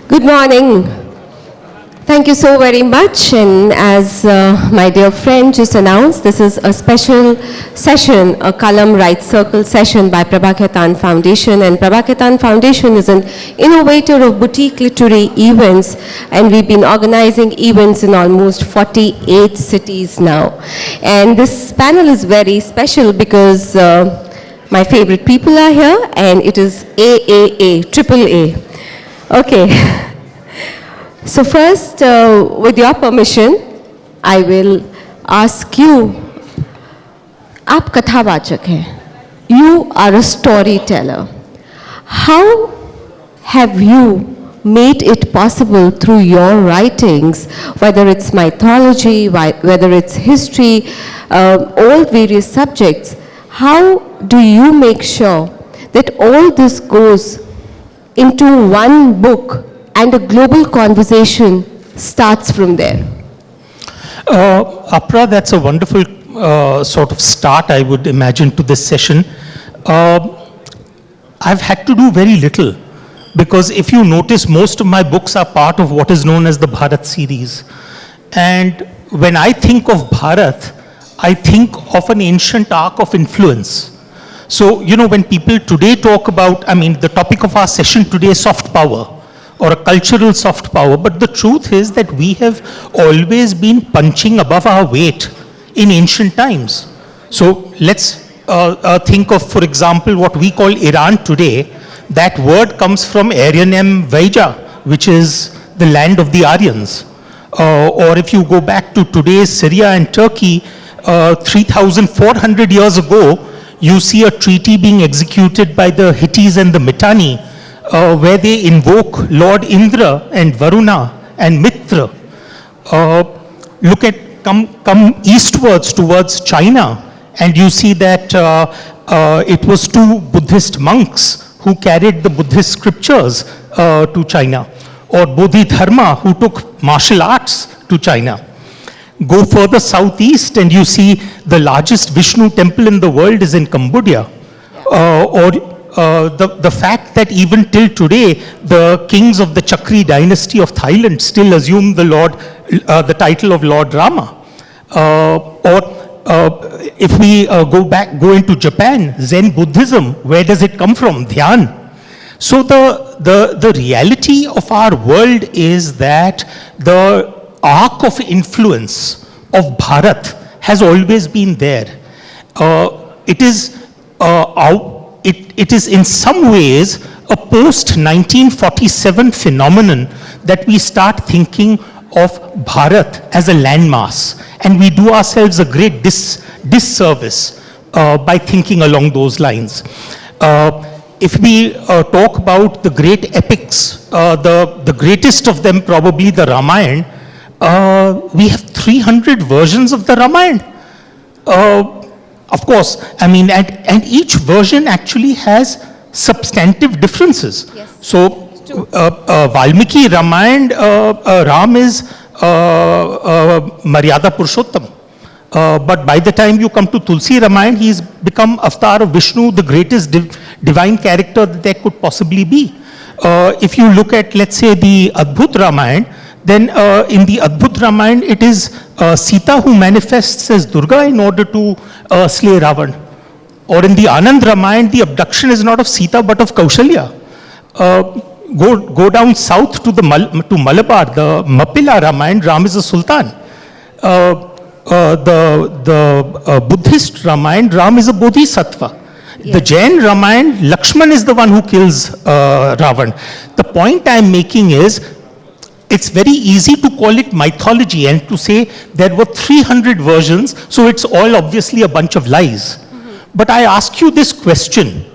Good morning. Thank you so very much. And as my dear friend just announced, this is a special session, a Column Right Circle session by Prabhakatan Foundation. And Prabhakatan Foundation is an innovator of boutique literary events. And we've been organizing events in almost 48 cities now. And this panel is very special because my favorite people are here, and it is AAA, triple A. Okay. So first, with your permission, I will ask you, आप कथावाचक हैं, you are a storyteller. How have you made it possible through your writings, whether it's mythology, whether it's history, all various subjects, how do you make sure that all this goes into one book and a global conversation starts from there? Apra, that's a wonderful sort of start, I would imagine, to this session. I've had to do very little, because if you notice, most of my books are part of what is known as the Bharat series. And when I think of Bharat, I think of an ancient arc of influence. So, you know, when people today talk about, I mean, the topic of our session today is soft power, or a cultural soft power, but the truth is that we have always been punching above our weight in ancient times. So let's think of, for example, what we call Iran today. That word comes from Aryanem Vaija, which is the land of the Aryans. Or if you go back to today's Syria and Turkey, 3,400 years ago, you see a treaty being executed by the Hittites and the Mitanni, where they invoke Lord Indra and Varuna and Mitra. Look at, come eastwards towards China, and you see that it was two Buddhist monks who carried the Buddhist scriptures to China, or Bodhidharma, who took martial arts to China. Go further southeast and you see the largest Vishnu temple in the world is in Cambodia. The fact that even till today, the kings of the Chakri dynasty of Thailand still assume the title of Lord Rama. If we go into Japan, Zen Buddhism, where does it come from? Dhyan. So the reality of our world is that the arc of influence of Bharat has always been there. It is in some ways a post-1947 phenomenon that we start thinking of Bharat as a landmass, and we do ourselves a great disservice by thinking along those lines. If we talk about the great epics, the greatest of them probably the Ramayana, we have 300 versions of the Ramayana. Of course, I mean, and each version actually has substantive differences. Yes. So, Valmiki Ramayana, Ram is Maryada Purushottam. But by the time you come to Tulsi Ramayana, he's become avatar of Vishnu, the greatest divine character that there could possibly be. If you look at, let's say, the Adbhut Ramayana, then in the Adbhut Ramayana, it is Sita who manifests as Durga in order to slay Ravan. Or in the Anand Ramayana, the abduction is not of Sita but of Kaushalya. Go down south to Malabar, the Mappila Ramayana, Ram is a sultan. The Buddhist Ramayana, Ram is a bodhisattva. Yes. The Jain Ramayana, Lakshman is the one who kills Ravan. The point I'm making is, it's very easy to call it mythology and to say there were 300 versions, so it's all obviously a bunch of lies. Mm-hmm. But I ask you this question,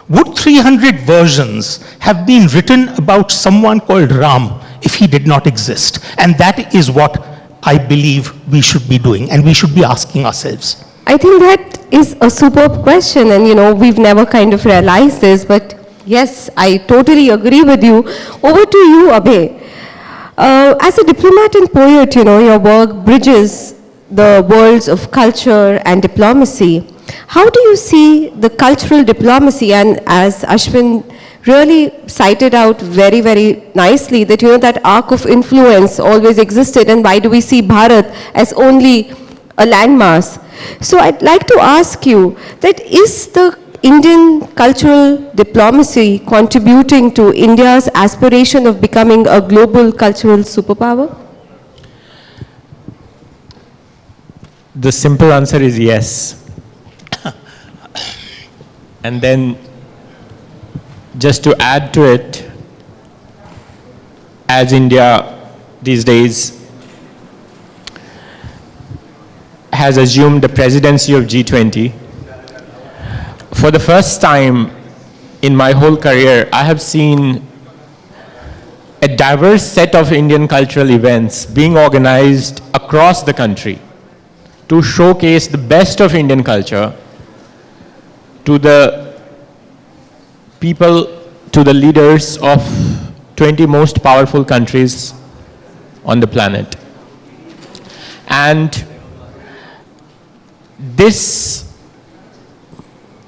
would 300 versions have been written about someone called Ram if he did not exist? And that is what I believe we should be doing, and we should be asking ourselves. I think that is a superb question, and you know, we've never kind of realized this, but yes, I totally agree with you. Over to you, Abhay. As a diplomat and poet, you know, your work bridges the worlds of culture and diplomacy. How do you see the cultural diplomacy? And as Ashwin really cited out very, very nicely that, that arc of influence always existed, and why do we see Bharat as only a landmass? So I'd like to ask you that is the Indian cultural diplomacy contributing to India's aspiration of becoming a global cultural superpower? The simple answer is yes. And then, just to add to it, as India these days has assumed the presidency of G20, for the first time in my whole career, I have seen a diverse set of Indian cultural events being organized across the country to showcase the best of Indian culture to the people, to the leaders of 20 most powerful countries on the planet. And this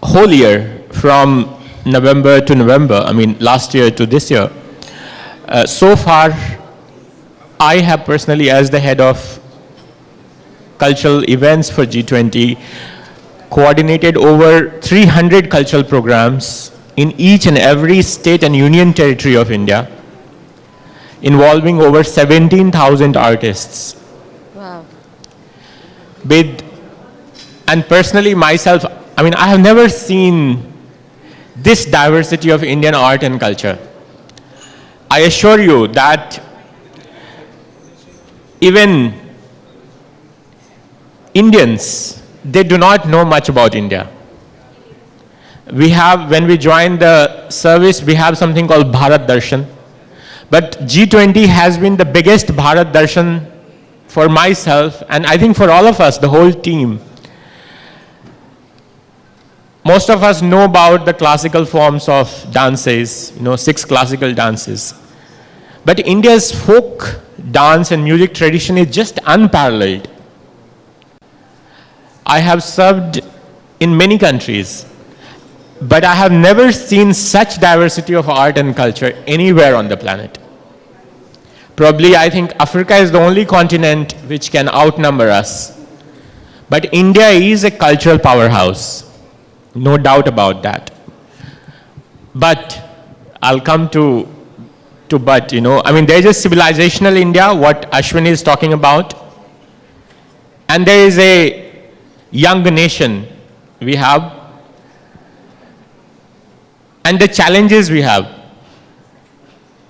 whole year, from November to November, I mean last year to this year, so far I have personally, as the head of cultural events for G20, coordinated over 300 cultural programs in each and every state and union territory of India, involving over 17,000 artists. Wow. And personally myself, I mean, I have never seen this diversity of Indian art and culture. I assure you that even Indians, they do not know much about India. We have, when we join the service, we have something called Bharat Darshan. But G20 has been the biggest Bharat Darshan for myself, and I think for all of us, the whole team. Most of us know about the classical forms of dances, 6 classical dances. But India's folk dance and music tradition is just unparalleled. I have served in many countries, but I have never seen such diversity of art and culture anywhere on the planet. Probably, I think Africa is the only continent which can outnumber us. But India is a cultural powerhouse, no doubt about that. But I'll come to but, I mean, there is a civilizational India, what Ashwin is talking about, and there is a young nation we have, and the challenges we have.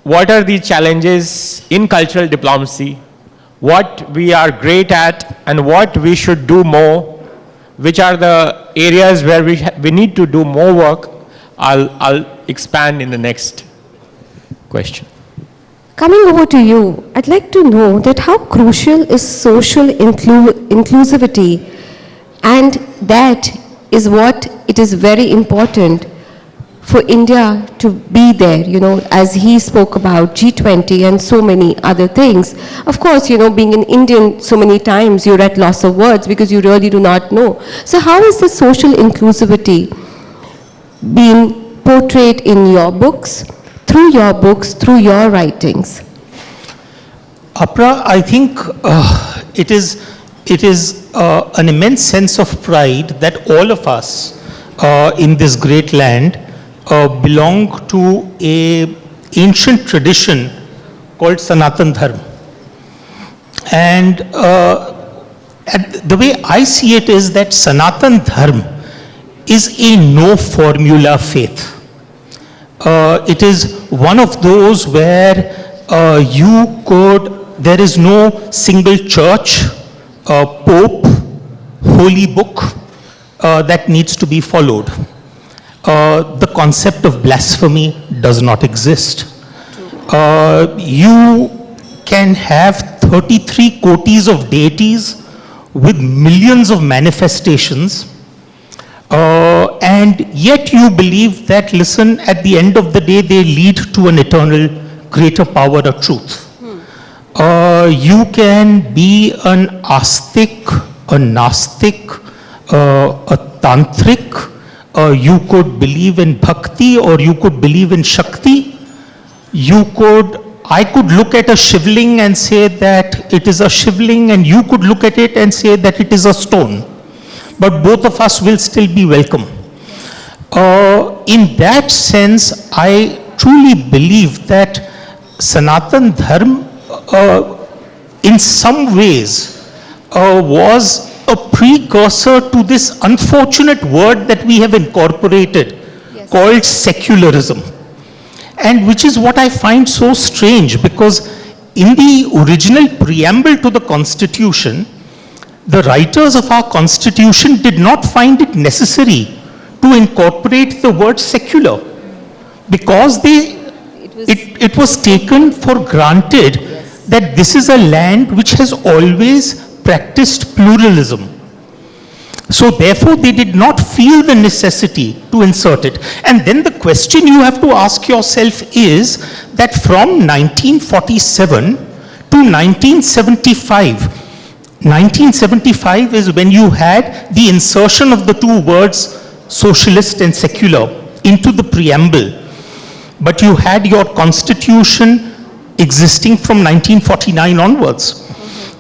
What are the challenges in cultural diplomacy? What we are great at and what we should do more? Which are the areas where we need to do more work? I'll expand in the next question. Coming over to you, I'd like to know that how crucial is social inclusivity, and that is what it is very important for India to be there, as he spoke about G20 and so many other things. Of course, being an Indian so many times, you're at loss of words because you really do not know. So how is the social inclusivity being portrayed in your books, through your writings? Apra, I think it is an immense sense of pride that all of us in this great land belong to an ancient tradition called Sanatan Dharma. And the way I see it is that Sanatan Dharma is a no formula faith. It is one of those where there is no single church, pope, holy book that needs to be followed. The concept of blasphemy does not exist. You can have 33 kotis of deities with millions of manifestations, and yet you believe that, listen, at the end of the day, they lead to an eternal greater power or truth. You can be an astic, a nastic, a tantric, You could believe in bhakti or you could believe in shakti. I could look at a shivling and say that it is a shivling, and you could look at it and say that it is a stone. But both of us will still be welcome. In that sense, I truly believe that Sanatan Dharma, in some ways, was a precursor to this unfortunate word that we have incorporated, called secularism. And which is what I find so strange, because in the original preamble to the Constitution, the writers of our Constitution did not find it necessary to incorporate the word secular, because it was taken for granted that this is a land which has always practiced pluralism. So therefore, they did not feel the necessity to insert it. And then the question you have to ask yourself is that from 1947 to 1975, 1975 is when you had the insertion of the two words socialist and secular into the preamble. But you had your constitution existing from 1949 onwards.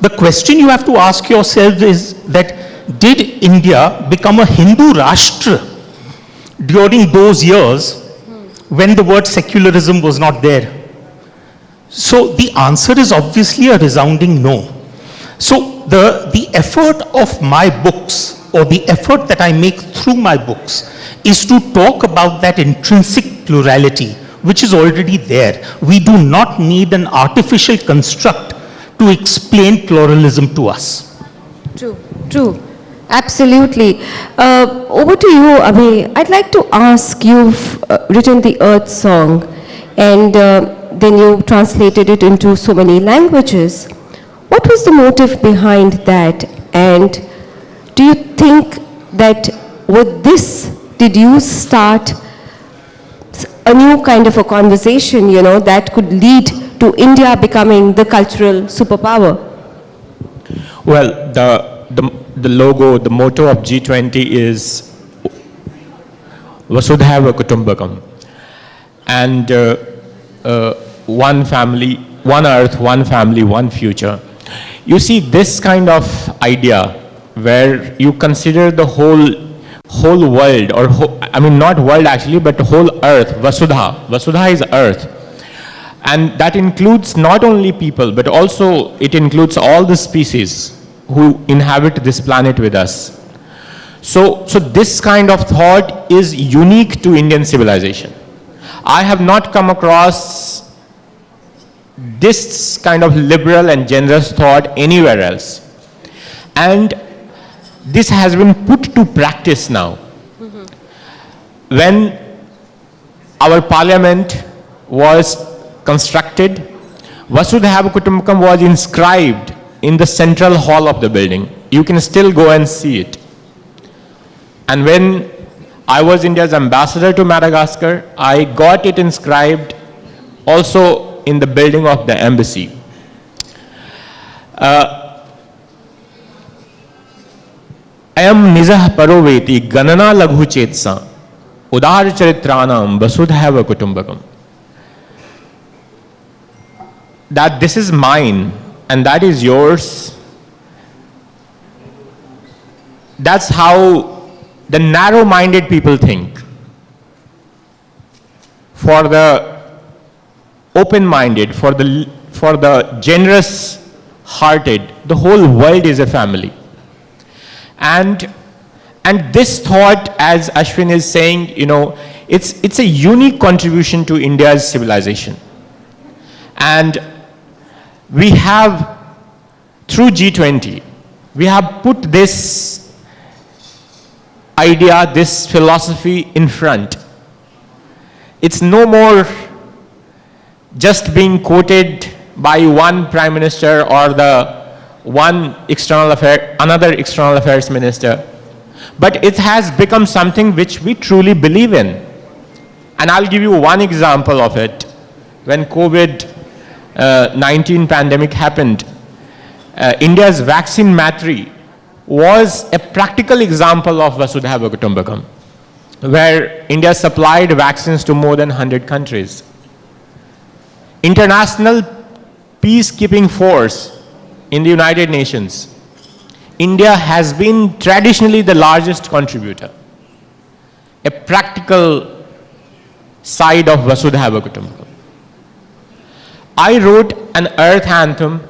The question you have to ask yourself is that, did India become a Hindu Rashtra during those years when the word secularism was not there? So the answer is obviously a resounding no. So the effort of my books, or the effort that I make through my books, is to talk about that intrinsic plurality which is already there. We do not need an artificial construct to explain pluralism to us. True, true. Absolutely. Over to you, Abhay. I'd like to ask, you've written the Earth Song, and then you translated it into so many languages. What was the motive behind that? And do you think that with this, did you start a new kind of a conversation, that could lead to India becoming the cultural superpower? Well, the logo, the motto of G20 is Vasudhaiva Kutumbakam. And one family, one earth, one family, one future. You see, this kind of idea where you consider the whole world, or not world actually, but the whole earth, Vasudha. Vasudha is earth. And that includes not only people, but also it includes all the species who inhabit this planet with us. So this kind of thought is unique to Indian civilization. I have not come across this kind of liberal and generous thought anywhere else. And this has been put to practice now. When our parliament was constructed, Vasudhaiva Kutumbakam was inscribed in the central hall of the building. You can still go and see it. And when I was India's ambassador to Madagascar, I got it inscribed also in the building of the embassy. Ayam nizah paroveti ganana laghu chetsa udar charitranam vasudhaiva kutumbakam. That this is mine and that is yours. That's how the narrow-minded people think. For the open-minded, for the generous-hearted, the whole world is a family. And this thought, as Ashwin is saying, it's a unique contribution to India's civilization. And we have, through G20, we have put this idea, this philosophy in front. It's no more just being quoted by one prime minister or another external affairs minister, but it has become something which we truly believe in. And I'll give you one example of it. When COVID-19 pandemic happened, India's vaccine matri was a practical example of Vasudhaiva Kutumbakam. where India supplied vaccines to more than 100 countries. International peacekeeping force in the United Nations. India has been traditionally the largest contributor. A practical side of Vasudhaiva Kutumbakam. I wrote an earth anthem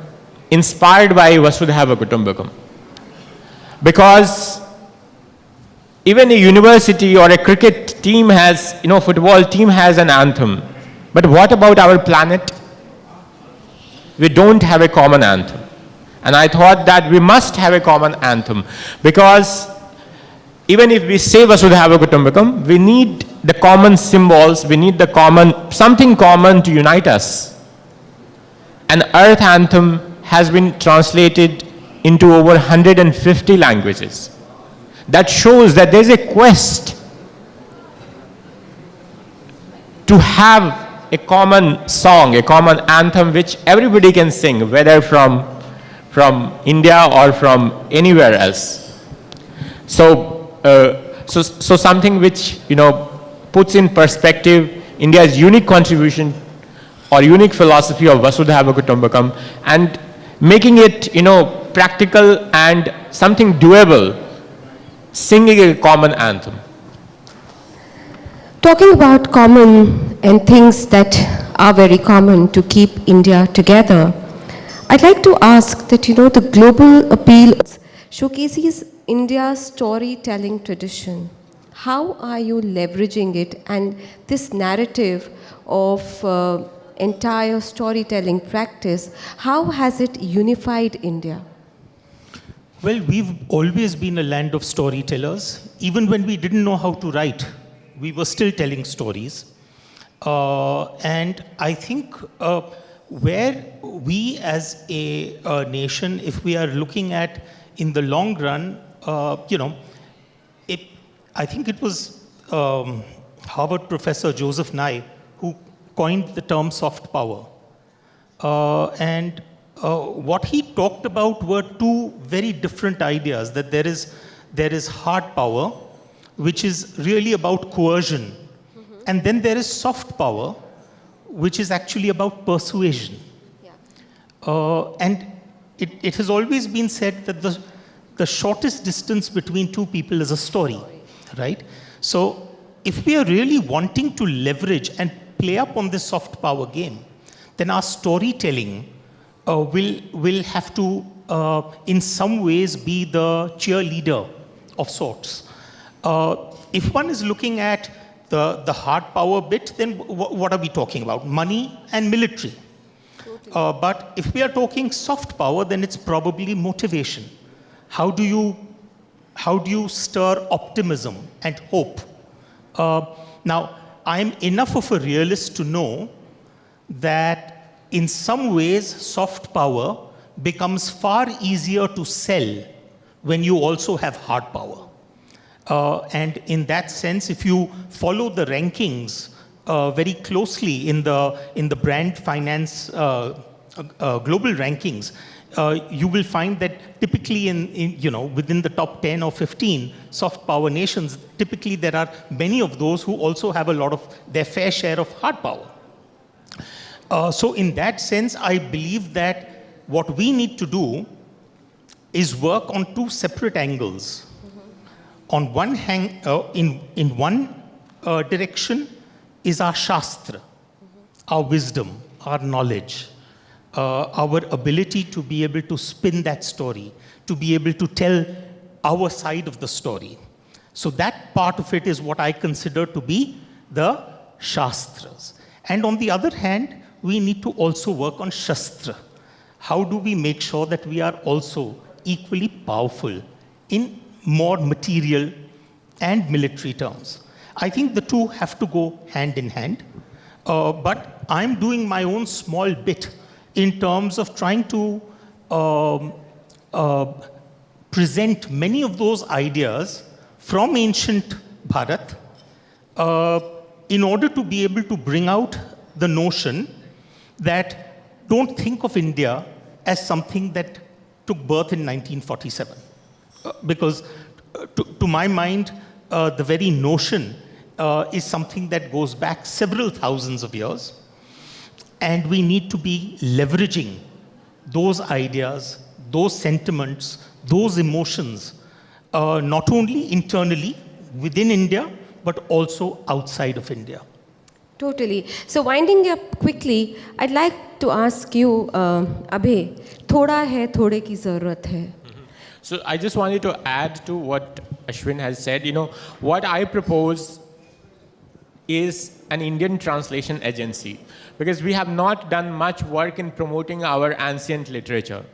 inspired by Vasudhaiva Kutumbakam because even a university or a cricket team has, football team has an anthem. But what about our planet? We don't have a common anthem. And I thought that we must have a common anthem because even if we say Vasudhaiva Kutumbakam, we need the common symbols, we need something common to unite us. An earth anthem has been translated into over 150 languages. That shows that there's a quest to have a common song, a common anthem which everybody can sing, whether from India or from anywhere else. So something which puts in perspective India's unique contribution or unique philosophy of Vasudhaiva Kutumbakam and making it practical and something doable, singing a common anthem. Talking about common and things that are very common to keep India together, I'd like to ask that, the global appeal showcases India's storytelling tradition. How are you leveraging it and this narrative of entire storytelling practice, how has it unified India? Well, we've always been a land of storytellers. Even when we didn't know how to write, we were still telling stories. And I think where we as a nation, if we are looking at in the long run, I think it was Harvard professor Joseph Nye who coined the term soft power. And what he talked about were two very different ideas, that there is hard power, which is really about coercion. And then there is soft power, which is actually about persuasion. Yeah. And it has always been said that the shortest distance between two people is a story, right? So if we are really wanting to leverage and play up on this soft power game, then our storytelling will have to, in some ways, be the cheerleader of sorts. If one is looking at the hard power bit, then what are we talking about? Money and military. But if we are talking soft power, then it's probably motivation. How do you stir optimism and hope? Now, I'm enough of a realist to know that in some ways, soft power becomes far easier to sell when you also have hard power. And in that sense, if you follow the rankings very closely in the brand finance global rankings, you will find that typically within the top 10 or 15 soft power nations, typically there are many of those who also have a lot of their fair share of hard power. So in that sense, I believe that what we need to do is work on two separate angles. On one hand, in one direction is our Shastra, our wisdom, our knowledge, our ability to be able to spin that story, to be able to tell our side of the story. So that part of it is what I consider to be the Shastras. And on the other hand, we need to also work on Shastra. How do we make sure that we are also equally powerful in more material and military terms? I think the two have to go hand in hand. But I'm doing my own small bit in terms of trying to present many of those ideas from ancient Bharat in order to be able to bring out the notion that don't think of India as something that took birth in 1947. Because to my mind, the very notion is something that goes back several thousands of years. And we need to be leveraging those ideas, those sentiments, those emotions, not only internally within India, but also outside of India. Totally. So winding up quickly, I'd like to ask you, Abhay, thoda hai, thode ki zarurat hai. So I just wanted to add to what Ashwin has said. You know, what I propose is an Indian translation agency, because we have not done much work in promoting our ancient literature.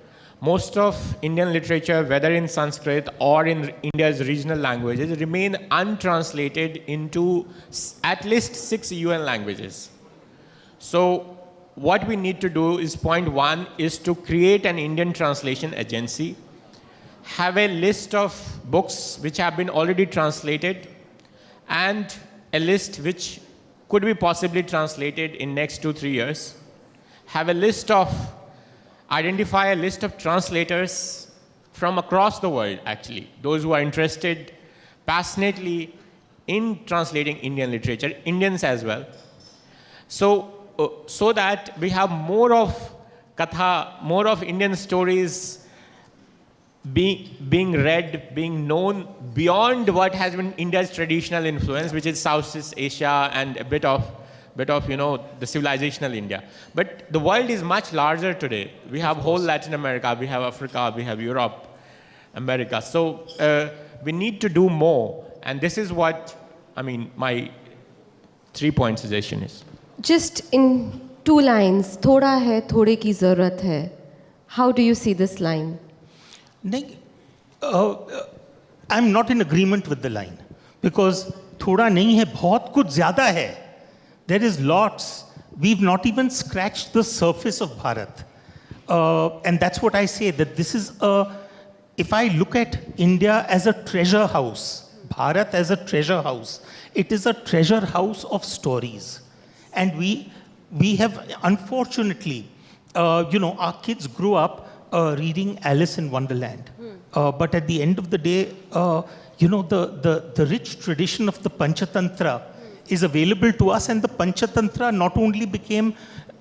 Most of Indian literature, whether in Sanskrit or in India's regional languages, remain untranslated into at least 6 UN languages. So what we need to do is, point one is to create an Indian translation agency, have a list of books which have been already translated, and a list which could be possibly translated in next 2-3 years. Have a list of, identify a list of translators from across the world, actually, those who are interested passionately in translating Indian literature, Indians as well. So that we have more of katha, more of Indian stories being read, being known beyond what has been India's traditional influence, which is Southeast Asia and a bit of you know, the civilizational India. But the world is much larger today. We have whole Latin America, we have Africa, we have Europe, America. So we need to do more. And this is what, I mean, my 3-point suggestion is. Just in 2 lines, thoda hai, thode ki zarurat hai. How do you see this line? I'm not in agreement with the line, because thoda nahi hai, bahut kuch zyada hai. There is lots. We've not even scratched the surface of Bharat. And that's what I say, that this is if I look at India as a treasure house, Bharat as a treasure house, it is a treasure house of stories. And we have, unfortunately, you know, our kids grew up reading Alice in Wonderland. But at the end of the day, you know, the rich tradition of the Panchatantra is available to us, and the Panchatantra not only became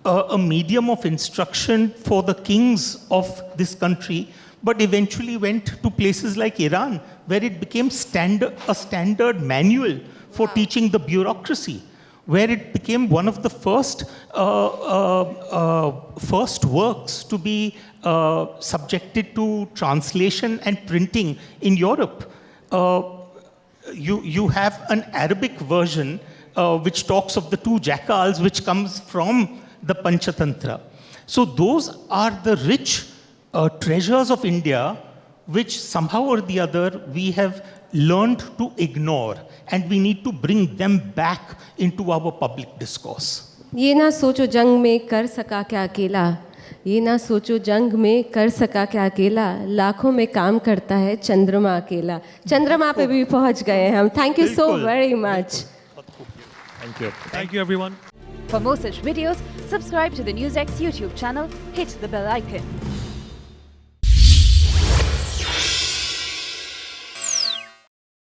a medium of instruction for the kings of this country, but eventually went to places like Iran, where it became a standard manual for teaching the bureaucracy, where it became one of the first works to be subjected to translation and printing in Europe. You have an Arabic version which talks of the 2 jackals, which comes from the Panchatantra. So those are the rich treasures of India, which somehow or the other we have learned to ignore, and we need to bring them back into our public discourse. ये ना सोचो जंग में कर सका क्या अकेला, ये ना सोचो जंग में कर सका क्या अकेला, लाखों में काम करता है चंद्रमा अकेला. चंद्रमा पे भी पहुंच गए हम. Thank you so very much. Thank you. Thank you, everyone. For more such videos, subscribe to the NewsX YouTube channel, hit the bell icon.